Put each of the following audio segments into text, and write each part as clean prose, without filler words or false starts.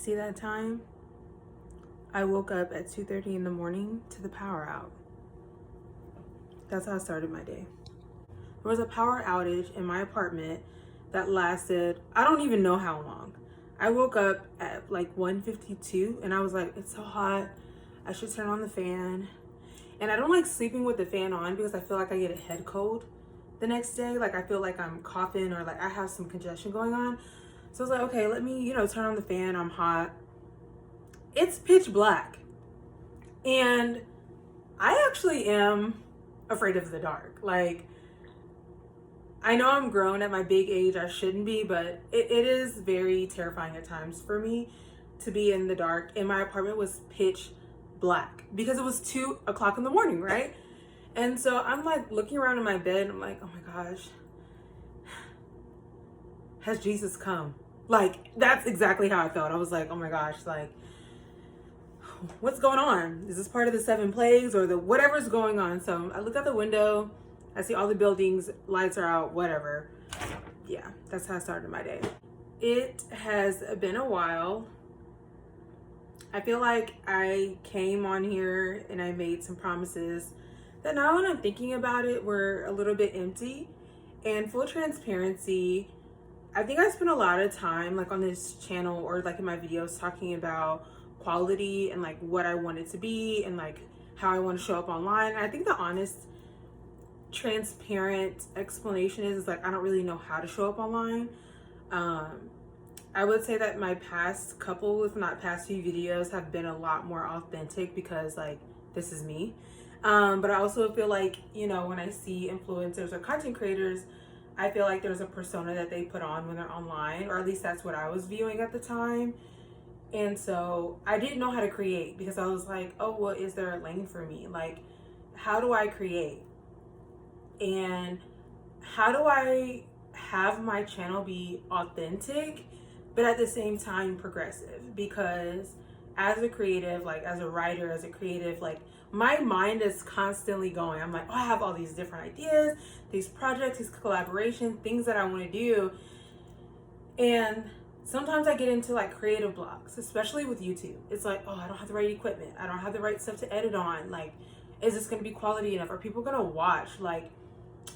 See that time? I woke up at 2:30 in the morning to the power out. That's how I started my day. There was a power outage in my apartment that lasted, I don't even know how long. I woke up at like 1:52 and I was like, it's so hot. I should turn on the fan. And I don't like sleeping with the fan on because I feel like I get a head cold the next day. Like I feel like I'm coughing or like I have some congestion going on. So I was like, okay, let me, turn on the fan. I'm hot. It's pitch black. And I actually am afraid of the dark. Like, I know I'm grown at my big age. I shouldn't be, but it is very terrifying at times for me to be in the dark. And my apartment was pitch black because it was 2 o'clock in the morning, right? And so I'm like looking around in my bed and I'm like, oh my gosh, has Jesus come? Like, that's exactly how I felt. I was like, oh my gosh, like, what's going on? Is this part of the 7 plagues or the whatever's going on? So I look out the window, I see all the buildings, lights are out, whatever. Yeah, that's how I started my day. It has been a while. I feel like I came on here and I made some promises that now when I'm thinking about it were a little bit empty. And full transparency, I think I spent a lot of time like on this channel or like in my videos talking about quality and like what I want it to be and like how I want to show up online. And I think the honest, transparent explanation is like I don't really know how to show up online. I would say that my past couple, if not past few videos, have been a lot more authentic because like this is me. But I also feel like, when I see influencers or content creators, I feel like there's a persona that they put on when they're online, or at least that's what I was viewing at the time. And so I didn't know how to create because I was like, oh, well, is there a lane for me? Like, how do I create? And how do I have my channel be authentic, but at the same time progressive? Because as a creative, like as a writer, as a creative, like my mind is constantly going. I'm like, oh, I have all these different ideas, these projects, these collaborations, things that I want to do. And sometimes I get into like creative blocks, especially with YouTube. It's like, oh, I don't have the right equipment. I don't have the right stuff to edit on. Like, is this going to be quality enough? Are people going to watch? Like,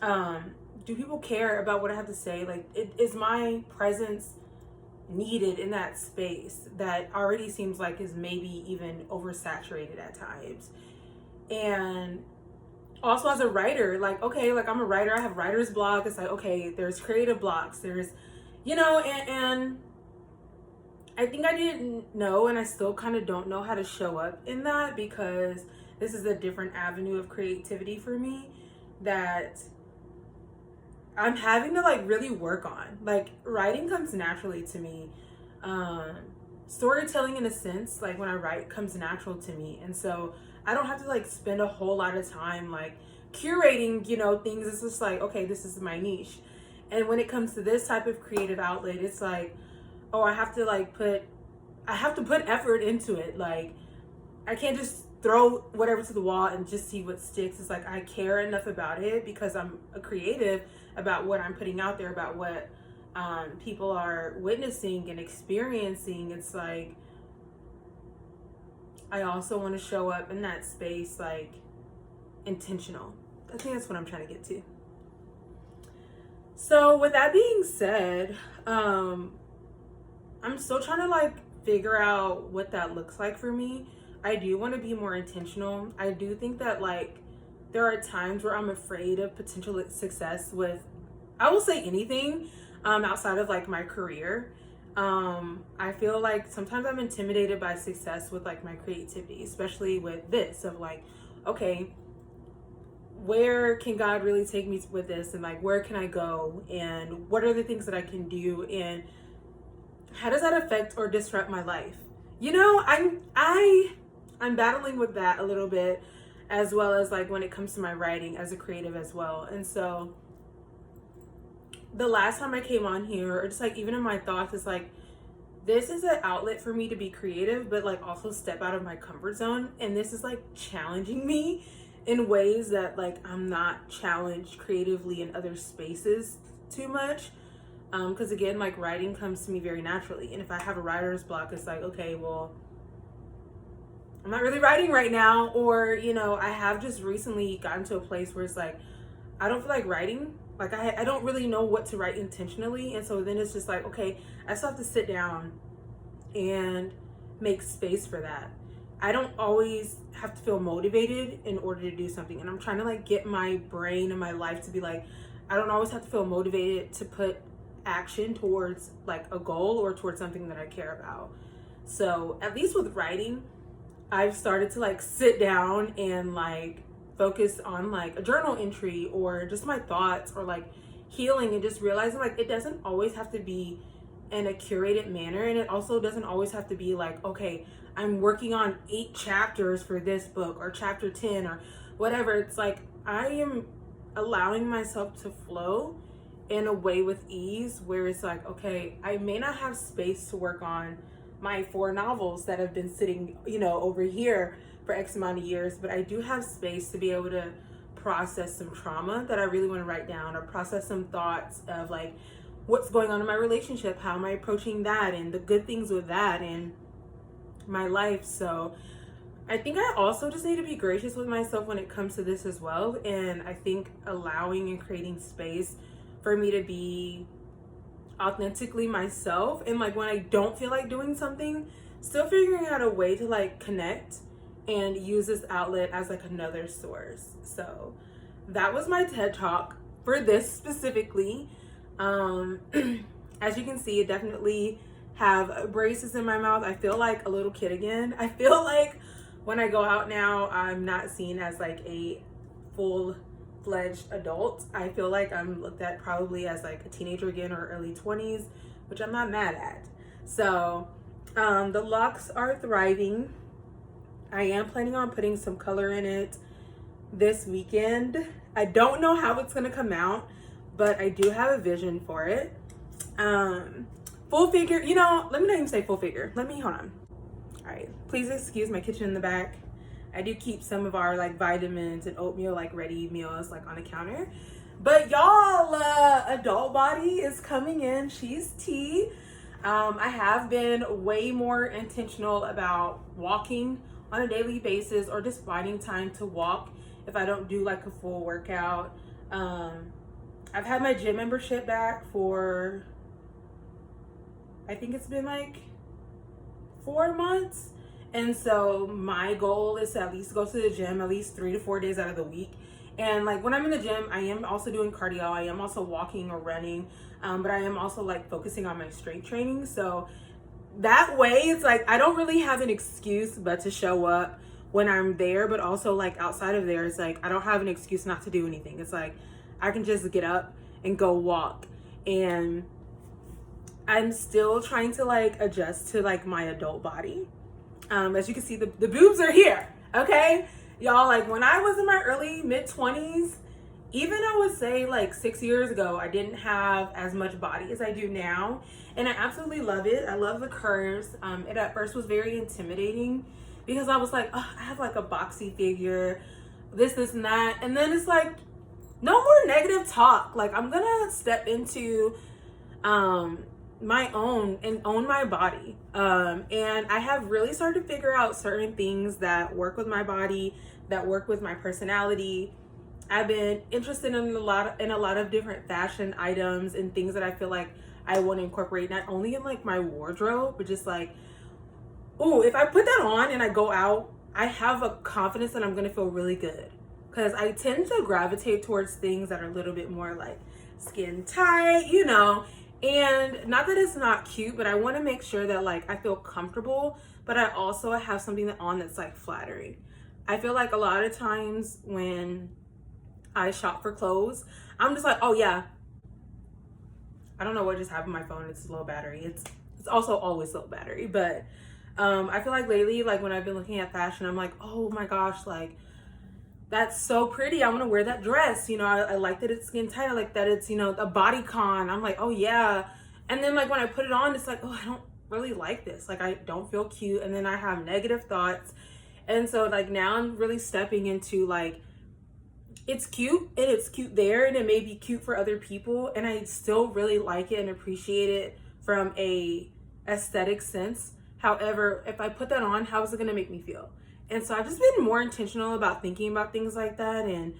do people care about what I have to say? Like, is my presence needed in that space that already seems like is maybe even oversaturated at times? And also as a writer, like, okay, like I'm a writer, I have writer's block. It's like, okay, there's creative blocks, there's, and I think I didn't know, and I still kind of don't know how to show up in that because this is a different avenue of creativity for me that I'm having to like really work on. Like writing comes naturally to me. Storytelling in a sense, like when I write, comes natural to me. And so I don't have to like spend a whole lot of time like curating, things. It's just like, okay, this is my niche. And when it comes to this type of creative outlet, it's like, oh, I have to put effort into it. Like I can't just throw whatever to the wall and just see what sticks. It's like I care enough about it because I'm a creative about what I'm putting out there, about what people are witnessing and experiencing. It's like I also want to show up in that space like intentional. I think that's what I'm trying to get to. So with that being said, I'm still trying to like figure out what that looks like for me. I do want to be more intentional. I do think that like there are times where I'm afraid of potential success with, I will say anything outside of like my career. I feel like sometimes I'm intimidated by success with like my creativity, especially with this of like, okay, where can God really take me with this? And like, where can I go? And what are the things that I can do? And how does that affect or disrupt my life? I'm battling with that a little bit, as well as like when it comes to my writing as a creative as well. And so the last time I came on here, or just like even in my thoughts, it's like this is an outlet for me to be creative, but like also step out of my comfort zone. And this is like challenging me in ways that like I'm not challenged creatively in other spaces too much. Because again, like writing comes to me very naturally. And if I have a writer's block, it's like, okay, well, I'm not really writing right now. Or, you know, I have just recently gotten to a place where it's like, I don't feel like writing. Like I don't really know what to write intentionally. And so then it's just like, okay, I still have to sit down and make space for that. I don't always have to feel motivated in order to do something. And I'm trying to like get my brain and my life to be like, I don't always have to feel motivated to put action towards like a goal or towards something that I care about. So at least with writing, I've started to like sit down and like focus on like a journal entry or just my thoughts or like healing, and just realizing like it doesn't always have to be in a curated manner, and it also doesn't always have to be like, okay, I'm working on 8 chapters for this book or chapter 10 or whatever. It's like I am allowing myself to flow in a way with ease where it's like, okay, I may not have space to work on my 4 novels that have been sitting, you know, over here for X amount of years, but I do have space to be able to process some trauma that I really want to write down, or process some thoughts of like what's going on in my relationship, how am I approaching that, and the good things with that in my life. So I think I also just need to be gracious with myself when it comes to this as well. And I think allowing and creating space for me to be authentically myself, and like when I don't feel like doing something, still figuring out a way to like connect and use this outlet as like another source. So that was my TED Talk for this specifically. As you can see, it definitely have braces in my mouth. I feel like a little kid again. I feel like when I go out now, I'm not seen as like a full-fledged adult. I feel like I'm looked at probably as like a teenager again, or early 20s, which I'm not mad at. So the locks are thriving. I am planning on putting some color in it this weekend. I don't know how it's gonna come out, but I do have a vision for it. Full figure, you know, let me not even say full figure. Hold on. All right, please excuse my kitchen in the back. I do keep some of our like vitamins and oatmeal, like ready meals, like on the counter. But y'all, adult body is coming in. She's tea. I have been way more intentional about walking on a daily basis, or just finding time to walk if I don't do like a full workout. I've had my gym membership back for, I think it's been like 4 months. And so my goal is to at least go to the gym at least 3 to 4 days out of the week. And like when I'm in the gym, I am also doing cardio. I am also walking or running, but I am also like focusing on my strength training. So that way it's like I don't really have an excuse but to show up when I'm there, but also like outside of there, it's like I don't have an excuse not to do anything. It's like I can just get up and go walk. And I'm still trying to like adjust to like my adult body. As you can see, the boobs are here, okay? Y'all, like when I was in my early mid-20s, even I would say like 6 years ago, I didn't have as much body as I do now. And I absolutely love it. I love the curves. It at first was very intimidating because I was like, oh, I have like a boxy figure, this and that. And then it's like, no more negative talk. Like I'm gonna step into my own and own my body. And I have really started to figure out certain things that work with my body, that work with my personality. I've been interested in a lot of different fashion items and things that I feel like I want to incorporate, not only in like my wardrobe, but just like, oh, if I put that on and I go out, I have a confidence that I'm going to feel really good. Because I tend to gravitate towards things that are a little bit more like skin tight, you know. And not that it's not cute, but I want to make sure that like I feel comfortable, but I also have something on that's like flattering. I feel like a lot of times when I shop for clothes, I'm just like, oh yeah, I don't know what just happened to my phone. It's low battery. It's also always low battery. But I feel like lately, like when I've been looking at fashion, I'm like, oh my gosh, like that's so pretty. I want to wear that dress. You know, I like that it's skin tight. I like that it's, you know, a bodycon. I'm like, oh yeah. And then like when I put it on, it's like, oh, I don't really like this. Like I don't feel cute. And then I have negative thoughts. And so like now I'm really stepping into like it's cute and it's cute there and it may be cute for other people, and I still really like it and appreciate it from a aesthetic sense. However, if I put that on, how is it going to make me feel? And so I've just been more intentional about thinking about things like that, and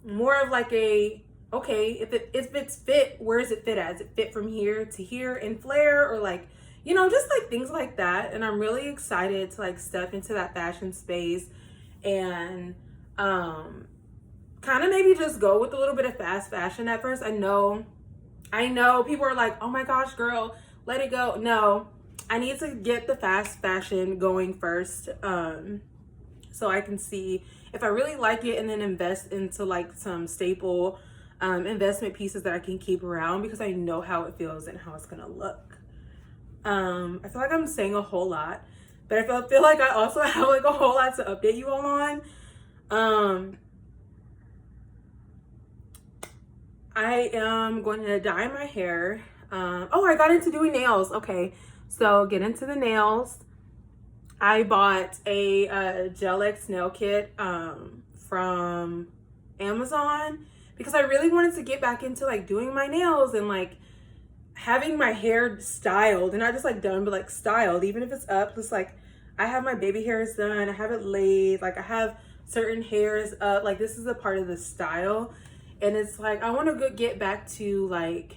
more of like a, okay, if it's fit, where does it fit at? Is it fit from here to here in flare, or like, you know, just like things like that. And I'm really excited to like step into that fashion space and kind of maybe just go with a little bit of fast fashion at first. I know people are like, oh my gosh, girl, let it go. No, I need to get the fast fashion going first, so I can see if I really like it, and then invest into like some staple investment pieces that I can keep around, because I know how it feels and how it's gonna look. I feel like I'm saying a whole lot, but I feel like I also have like a whole lot to update you all on. I am going to dye my hair. Oh, I got into doing nails. Okay, so get into the nails. I bought a Gel X nail kit from Amazon, because I really wanted to get back into like doing my nails and like having my hair styled, and not just like done, but like styled, even if it's up. Just like, I have my baby hairs done, I have it laid, like I have certain hairs up, like this is a part of the style. And it's like, I want to get back to like,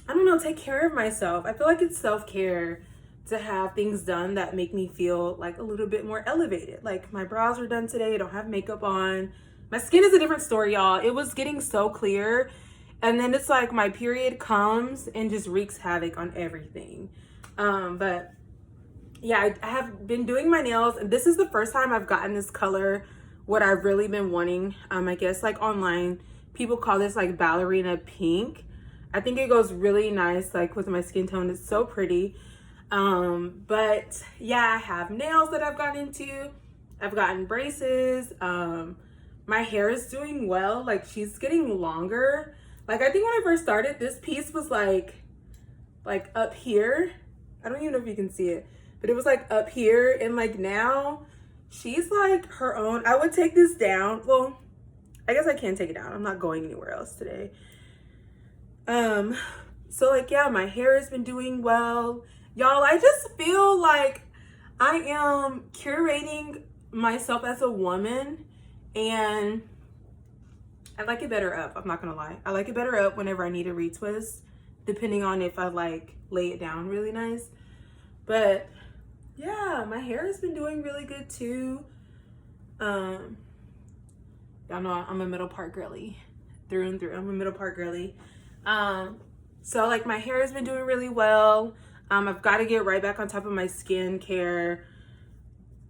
I don't know, take care of myself. I feel like it's self-care to have things done that make me feel like a little bit more elevated. Like my brows are done today, I don't have makeup on. My skin is a different story, y'all. It was getting so clear, and then it's like my period comes and just wreaks havoc on everything. But yeah, I have been doing my nails, and this is the first time I've gotten this color, what I've really been wanting. I guess like online people call this like ballerina pink. I think it goes really nice like with my skin tone. It's so pretty. But yeah, I have nails that I've gotten into. I've gotten braces. My hair is doing well. Like she's getting longer. Like I think when I first started, this piece was like up here. I don't even know if you can see it, but it was like up here, and like now she's like her own. I would take this down. Well, I guess I can't take it down. I'm not going anywhere else today. So like, yeah, my hair has been doing well. Y'all, I just feel like I am curating myself as a woman, and I like it better up. I'm not gonna lie. I like it better up whenever I need a retwist, depending on if I like lay it down really nice. But yeah, my hair has been doing really good too. Y'all know I'm a middle part girly through and through. I'm a middle part girly. So like my hair has been doing really well. I've got to get right back on top of my skincare.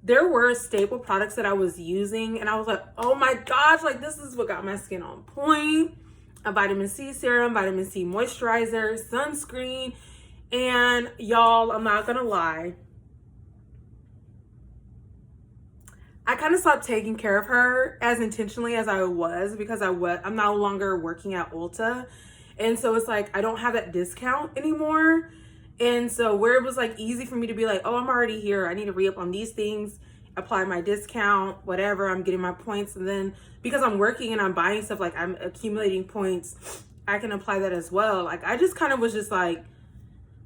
There were staple products that I was using, and I was like, oh my gosh, like this is what got my skin on point. A vitamin C serum, vitamin C moisturizer, sunscreen. And y'all, I'm not gonna lie, I kind of stopped taking care of her as intentionally as I was, because I'm no longer working at Ulta. And so it's like, I don't have that discount anymore. And so where it was like easy for me to be like, oh, I'm already here, I need to re-up on these things, apply my discount, whatever, I'm getting my points. And then because I'm working and I'm buying stuff, like I'm accumulating points, I can apply that as well. Like I just kind of was just like,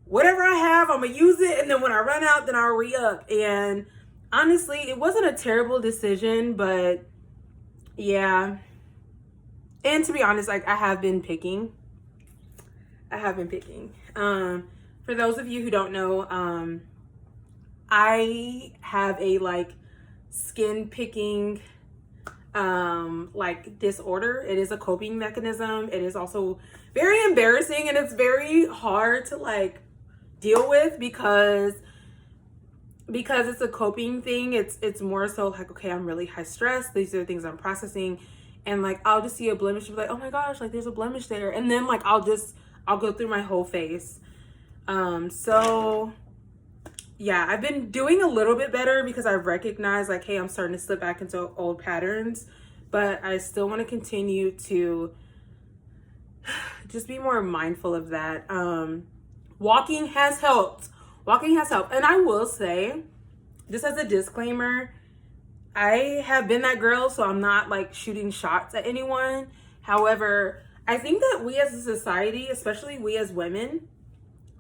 whatever I have, I'm gonna use it. And then when I run out, then I'll re-up. And honestly, it wasn't a terrible decision, but yeah. And to be honest, like I have been picking. For those of you who don't know, I have a like skin picking like disorder. It is a coping mechanism. It is also very embarrassing, and it's very hard to like deal with because it's a coping thing. It's more so like, okay, I'm really high stress, these are the things I'm processing, and like I'll just see a blemish and be like, oh my gosh, like there's a blemish there, and then like I'll go through my whole face. So yeah, I've been doing a little bit better because I've recognized like, hey, I'm starting to slip back into old patterns, but I still want to continue to just be more mindful of that. Walking has helped. And I will say, just as a disclaimer, I have been that girl, so I'm not like shooting shots at anyone. However, I think that we as a society, especially we as women,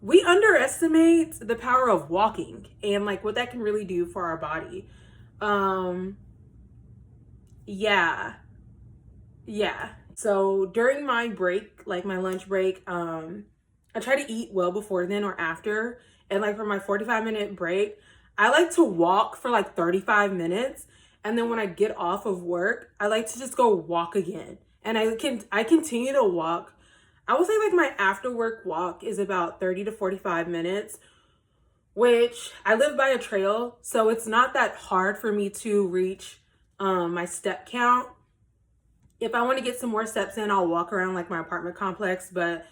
we underestimate the power of walking and like what that can really do for our body. Um, yeah, yeah. So during my break, like my lunch break, I try to eat well before then or after. And like for my 45-minute break, I like to walk for like 35 minutes. And then when I get off of work, I like to just go walk again. And I continue to walk. I would say like my after work walk is about 30 to 45 minutes, which I live by a trail, so it's not that hard for me to reach my step count. If I want to get some more steps in, I'll walk around like my apartment complex, but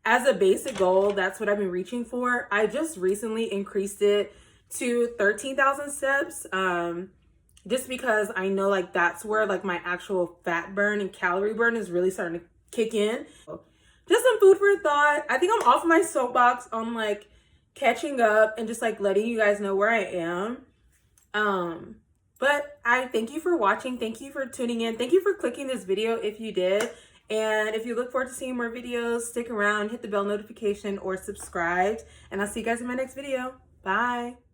as a basic goal, that's what I've been reaching for. I just recently increased it to 13,000 steps, just because I know like that's where like my actual fat burn and calorie burn is really starting to kick in. Just some food for thought. I think I'm off my soapbox on like catching up and just like letting you guys know where I am. But I thank you for watching. Thank you for tuning in. Thank you for clicking this video if you did. And if you look forward to seeing more videos, stick around, hit the bell notification or subscribe. And I'll see you guys in my next video. Bye.